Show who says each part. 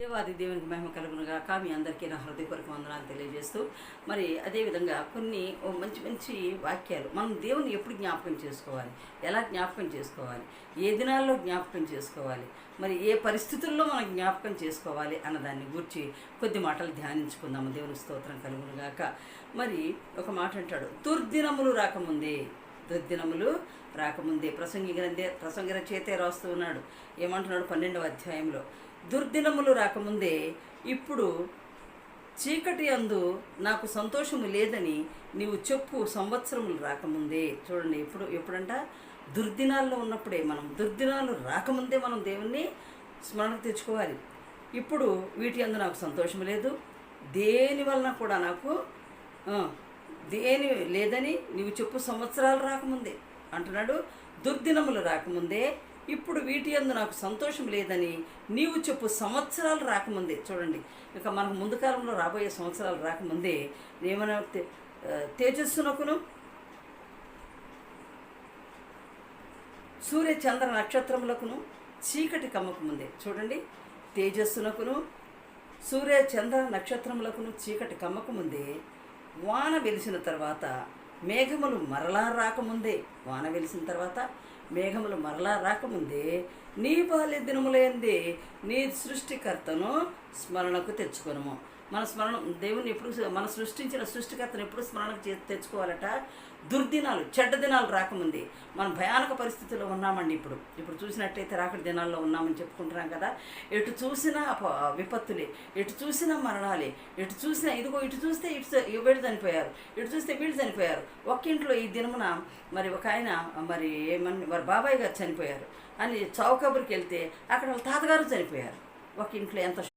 Speaker 1: దేవాది దేవునికి మహిమ కలుగునుగాక. మీ అందరికీ నా హృదయపూర్వక వందనాలు తెలియజేస్తూ, మరి అదేవిధంగా కొన్ని మంచి మంచి వాక్యాలు మనం దేవుని ఎప్పుడు జ్ఞాపకం చేసుకోవాలి, ఎలా జ్ఞాపకం చేసుకోవాలి, ఏ దినాల్లో జ్ఞాపకం చేసుకోవాలి, మరి ఏ పరిస్థితుల్లో మనం జ్ఞాపకం చేసుకోవాలి అన్నదాన్ని గురించి కొద్ది మాటలు ధ్యానించుకుందాము. దేవుని స్తోత్రం కలుగునుగాక. మరి ఒక మాట అంటాడు, దుర్దినములు రాకముందే ప్రసంగి రచయితే రాస్తూ ఉన్నాడు. ఏమంటున్నాడు 12వ అధ్యాయంలో, దుర్దినములు రాకముందే ఇప్పుడు చీకటి అందు నాకు సంతోషము లేదని నీవు చెప్పు సంవత్సరములు రాకముందే. చూడండి, ఎప్పుడంట దుర్దినాల్లో ఉన్నప్పుడే, దుర్దినాలు రాకముందే మనం దేవుణ్ణి స్మరణకు తెచ్చుకోవాలి. ఇప్పుడు వీటి అందు నాకు సంతోషం లేదు, దేని వలన కూడా నాకు దేని లేదని నీవు చెప్పు సంవత్సరాలు రాకముందే అంటున్నాడు. దుర్దినములు రాకముందే ఇప్పుడు వీటి యందు నాకు సంతోషం లేదని నీవు చెప్పు సంవత్సరాలు రాకముందే. చూడండి, ఇక మనకు ముందు కాలంలో రాబోయే సంవత్సరాలు రాకముందే ఏమైనా తేజస్సునకును సూర్య చంద్ర నక్షత్రములకును చీకటి కమ్మకముందే. చూడండి, తేజస్సునకును సూర్య చంద్ర నక్షత్రములకును చీకటి కమ్మకముందే వాన వెలిసిన తర్వాత మేఘములు మరలా రాకముందే, వాన వెలిసిన తర్వాత మేఘములు మరలా రాకముందే నీ బాల్య దినములందే నీ సృష్టికర్తను స్మరణకు తెచ్చుకొనుము. దేవుని ఎప్పుడు మన సృష్టించిన సృష్టికర్తను ఎప్పుడు స్మరణకు తెచ్చుకోవాలట? దుర్దినాలు, చెడ్డ దినాలు రాకముందే. మనం భయానక పరిస్థితుల్లో ఉన్నామండి. ఇప్పుడు చూసినట్టయితే రాకటి దినాల్లో ఉన్నామని చెప్పుకుంటున్నాం కదా. ఎటు చూసినా విపత్తులే, ఎటు చూసినా మరణాలే, ఎటు చూసినా ఇటు చూస్తే వీళ్ళు చనిపోయారు, ఇటు చూస్తే వీళ్ళు చనిపోయారు. ఒక్కింట్లో ఈ దినమున మరి ఒక ఆయన మరి బాబాయ్ గారు చనిపోయారు అని చావు కబురికి వెళ్తే అక్కడ వాళ్ళ తాతగారు చనిపోయారు. ఒక ఇంట్లో ఎంత